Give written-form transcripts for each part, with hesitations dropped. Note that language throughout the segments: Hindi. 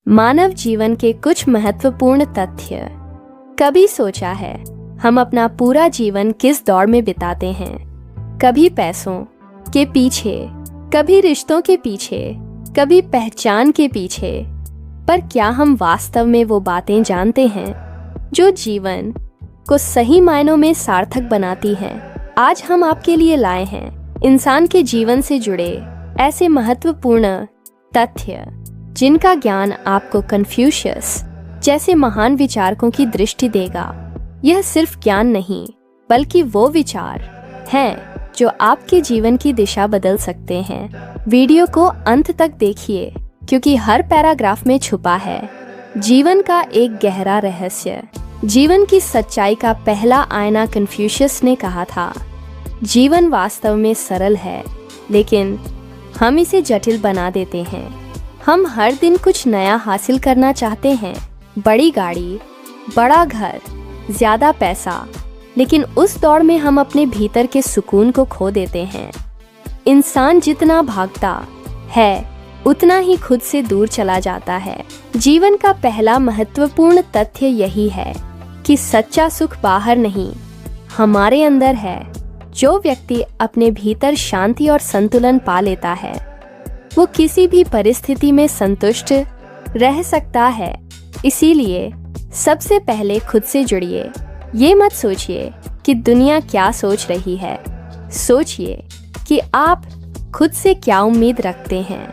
मानव जीवन के कुछ महत्वपूर्ण तथ्य। कभी सोचा है हम अपना पूरा जीवन किस दौड़ में बिताते हैं? कभी पैसों के पीछे, कभी रिश्तों के पीछे, कभी पहचान के पीछे। पर क्या हम वास्तव में वो बातें जानते हैं जो जीवन को सही मायनों में सार्थक बनाती हैं? आज हम आपके लिए लाए हैं इंसान के जीवन से जुड़े ऐसे महत्वपूर्ण तथ्य जिनका ज्ञान आपको कन्फ्यूशियस जैसे महान विचारकों की दृष्टि देगा। यह सिर्फ ज्ञान नहीं, बल्कि वो विचार हैं जो आपके जीवन की दिशा बदल सकते हैं। वीडियो को अंत तक देखिए, क्योंकि हर पैराग्राफ में छुपा है जीवन का एक गहरा रहस्य। जीवन की सच्चाई का पहला आईना कन्फ्यूशियस ने कहा था, जीवन वास्तव में सरल है, लेकिन हम इसे जटिल बना देते हैं। हम हर दिन कुछ नया हासिल करना चाहते हैं, बड़ी गाड़ी, बड़ा घर, ज्यादा पैसा, लेकिन उस दौड़ में हम अपने भीतर के सुकून को खो देते हैं। इंसान जितना भागता है, उतना ही खुद से दूर चला जाता है। जीवन का पहला महत्वपूर्ण तथ्य यही है कि सच्चा सुख बाहर नहीं, हमारे अंदर है। जो व्यक्ति अपने भीतर शांति और संतुलन पा लेता है, वो किसी भी परिस्थिति में संतुष्ट रह सकता है। इसीलिए सबसे पहले खुद से जुड़िए। ये मत सोचिए कि दुनिया क्या सोच रही है, सोचिए कि आप खुद से क्या उम्मीद रखते हैं।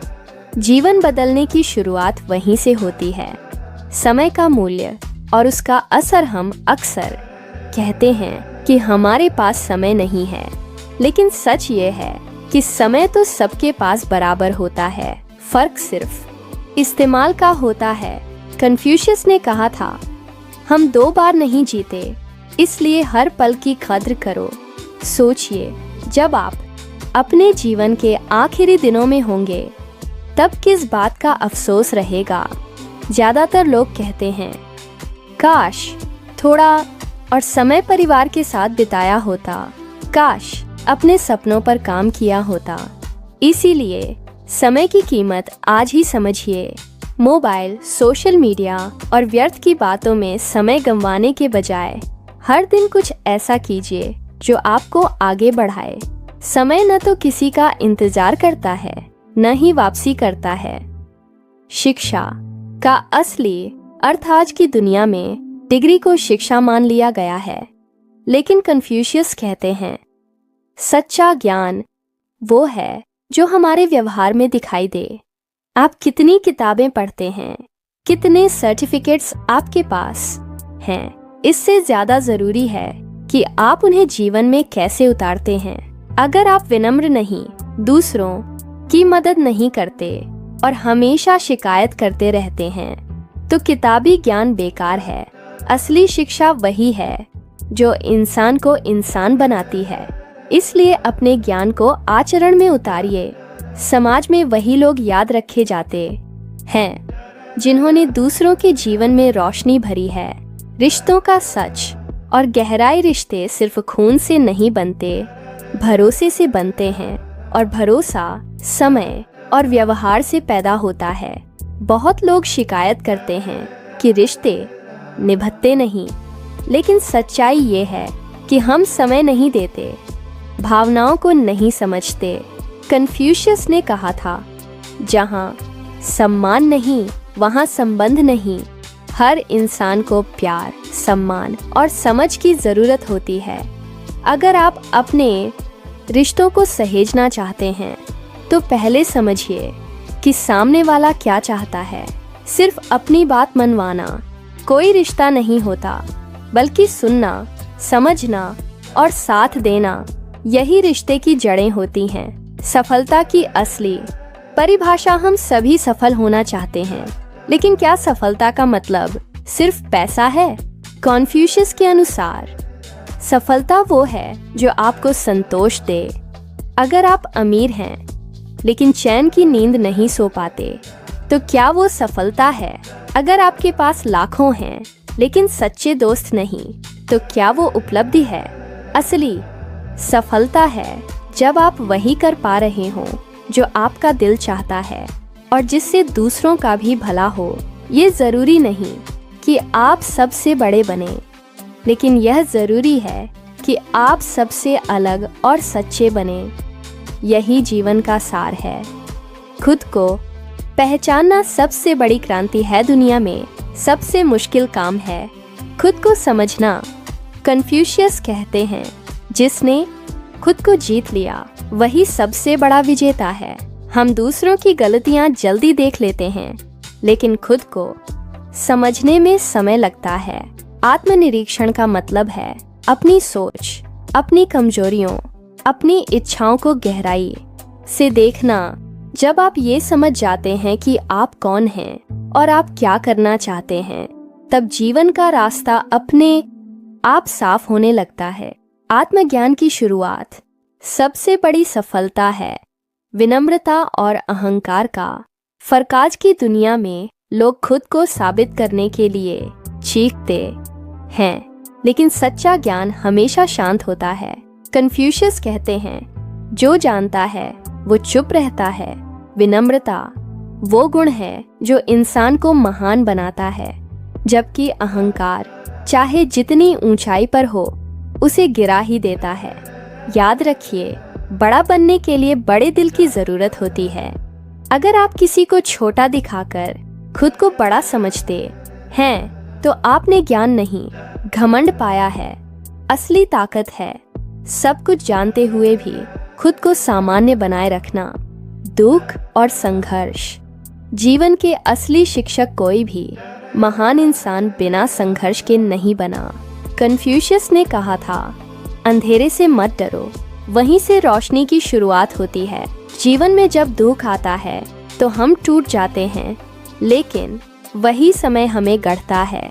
जीवन बदलने की शुरुआत वहीं से होती है। समय का मूल्य और उसका असर। हम अक्सर कहते हैं कि हमारे पास समय नहीं है, लेकिन सच ये है कि समय तो सबके पास बराबर होता है, फर्क सिर्फ इस्तेमाल का होता है। कन्फ्यूशियस ने कहा था, हम 2 बार नहीं जीते, इसलिए हर पल की कद्र करो। सोचिए, जब आप अपने जीवन के आखिरी दिनों में होंगे, तब किस बात का अफसोस रहेगा? ज्यादातर लोग कहते हैं, काश थोड़ा और समय परिवार के साथ बिताया होता, काश अपने सपनों पर काम किया होता। इसीलिए समय की कीमत आज ही समझिए। मोबाइल, सोशल मीडिया और व्यर्थ की बातों में समय गंवाने के बजाय हर दिन कुछ ऐसा कीजिए जो आपको आगे बढ़ाए। समय न तो किसी का इंतजार करता है, न ही वापसी करता है। शिक्षा का असली अर्थ आज की दुनिया में डिग्री को शिक्षा मान लिया गया है, लेकिन कन्फ्यूशियस कहते हैं, सच्चा ज्ञान वो है जो हमारे व्यवहार में दिखाई दे। आप कितनी किताबें पढ़ते हैं, कितने सर्टिफिकेट्स आपके पास हैं, इससे ज्यादा जरूरी है कि आप उन्हें जीवन में कैसे उतारते हैं। अगर आप विनम्र नहीं, दूसरों की मदद नहीं करते और हमेशा शिकायत करते रहते हैं, तो किताबी ज्ञान बेकार है। असली शिक्षा वही है जो इंसान को इंसान बनाती है। इसलिए अपने ज्ञान को आचरण में उतारिए। समाज में वही लोग याद रखे जाते हैं जिन्होंने दूसरों के जीवन में रोशनी भरी है। रिश्तों का सच और गहराई। रिश्ते सिर्फ खून से नहीं बनते, भरोसे से बनते हैं, और भरोसा समय और व्यवहार से पैदा होता है। बहुत लोग शिकायत करते हैं कि रिश्ते निभते नहीं, लेकिन सच्चाई ये है कि हम समय नहीं देते, भावनाओं को नहीं समझते। कन्फ्यूशियस ने कहा था, जहाँ सम्मान नहीं, वहाँ संबंध नहीं। हर इंसान को प्यार, सम्मान और समझ की जरूरत होती है। अगर आप अपने रिश्तों को सहेजना चाहते हैं, तो पहले समझिए कि सामने वाला क्या चाहता है। सिर्फ अपनी बात मनवाना कोई रिश्ता नहीं होता, बल्कि सुनना, समझना और साथ देना, यही रिश्ते की जड़ें होती हैं। सफलता की असली परिभाषा। हम सभी सफल होना चाहते हैं, लेकिन क्या सफलता का मतलब सिर्फ पैसा है? कन्फ्यूशियस के अनुसार सफलता वो है जो आपको संतोष दे। अगर आप अमीर हैं लेकिन चैन की नींद नहीं सो पाते, तो क्या वो सफलता है? अगर आपके पास लाखों हैं लेकिन सच्चे दोस्त नहीं, तो क्या वो उपलब्धि है? असली सफलता है जब आप वही कर पा रहे हो जो आपका दिल चाहता है और जिससे दूसरों का भी भला हो। ये जरूरी नहीं कि आप सबसे बड़े बने, लेकिन यह जरूरी है कि आप सबसे अलग और सच्चे बने। यही जीवन का सार है। खुद को पहचानना सबसे बड़ी क्रांति है। दुनिया में सबसे मुश्किल काम है खुद को समझना। कन्फ्यूशियस कहते हैं, जिसने खुद को जीत लिया वही सबसे बड़ा विजेता है। हम दूसरों की गलतियां जल्दी देख लेते हैं, लेकिन खुद को समझने में समय लगता है। आत्मनिरीक्षण का मतलब है अपनी सोच, अपनी कमजोरियों, अपनी इच्छाओं को गहराई से देखना। जब आप ये समझ जाते हैं कि आप कौन हैं और आप क्या करना चाहते हैं, तब जीवन का रास्ता अपने आप साफ होने लगता है। आत्मज्ञान की शुरुआत सबसे बड़ी सफलता है विनम्रता और अहंकार का फर्क। आज की दुनिया में लोग खुद को साबित करने के लिए चीखते हैं, लेकिन सच्चा ज्ञान हमेशा शांत होता है। कन्फ्यूशियस कहते हैं, जो जानता है वो चुप रहता है। विनम्रता वो गुण है जो इंसान को महान बनाता है, जबकि अहंकार चाहे जितनी ऊंचाई पर हो उसे गिरा ही देता है। याद रखिए, बड़ा बनने के लिए बड़े दिल की जरूरत होती है। अगर आप किसी को छोटा दिखाकर खुद को बड़ा समझते हैं, तो आपने ज्ञान नहीं, घमंड पाया है। असली ताकत है सब कुछ जानते हुए भी खुद को सामान्य बनाए रखना। दुख और संघर्ष जीवन के असली शिक्षक। कोई भी महान इंसान बिना संघर्ष के नहीं बना। कन्फ्यूशियस ने कहा था, अंधेरे से मत डरो, वहीं से रोशनी की शुरुआत होती है। जीवन में जब दुख आता है तो हम टूट जाते हैं, लेकिन वही समय हमें गढ़ता है।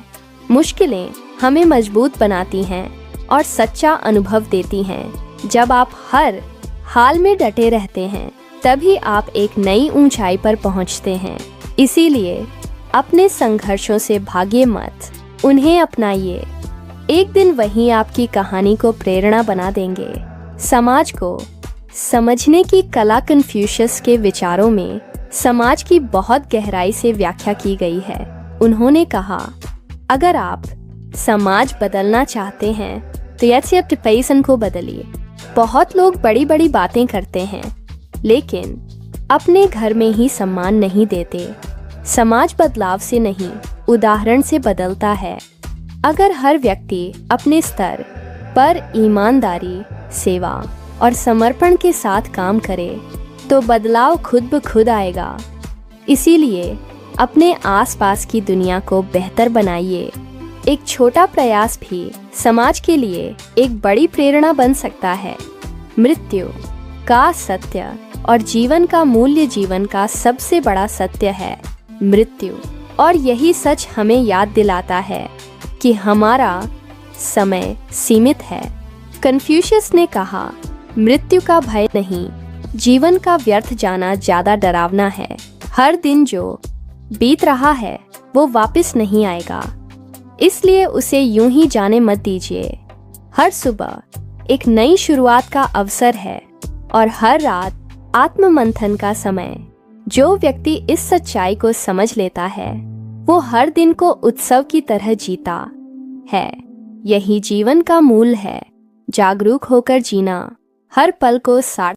मुश्किलें हमें मजबूत बनाती हैं और सच्चा अनुभव देती हैं। जब आप हर हाल में डटे रहते हैं, तभी आप एक नई ऊंचाई पर पहुंचते हैं। इसीलिए अपने संघर्षों से भागिए मत, उन्हें अपनाइए। एक दिन वही आपकी कहानी को प्रेरणा बना देंगे। समाज को समझने की कला। कन्फ्यूशियस के विचारों में समाज की बहुत गहराई से व्याख्या की गई है। उन्होंने कहा, अगर आप समाज बदलना चाहते हैं तो यथार्थ पैसन को बदलिए। बहुत लोग बड़ी बड़ी बातें करते हैं, लेकिन अपने घर में ही सम्मान नहीं देते। समाज बदलाव से नहीं, उदाहरण से बदलता है। अगर हर व्यक्ति अपने स्तर पर ईमानदारी, सेवा और समर्पण के साथ काम करे, तो बदलाव खुद ब खुद आएगा। इसीलिए अपने आसपास की दुनिया को बेहतर बनाइए। एक छोटा प्रयास भी समाज के लिए एक बड़ी प्रेरणा बन सकता है। मृत्यु का सत्य और जीवन का मूल्य। जीवन का सबसे बड़ा सत्य है मृत्यु, और यही सच हमें याद दिलाता है कि हमारा समय सीमित है। कन्फ्यूशियस ने कहा, मृत्यु का भय नहीं, जीवन का व्यर्थ जाना ज्यादा डरावना है। हर दिन जो बीत रहा है वो वापस नहीं आएगा, इसलिए उसे यूं ही जाने मत दीजिए। हर सुबह एक नई शुरुआत का अवसर है और हर रात आत्ममंथन का समय। जो व्यक्ति इस सच्चाई को समझ लेता है, वो हर दिन को उत्सव की तरह जीता है। यही जीवन का मूल है, जागरूक होकर जीना, हर पल को सार्थक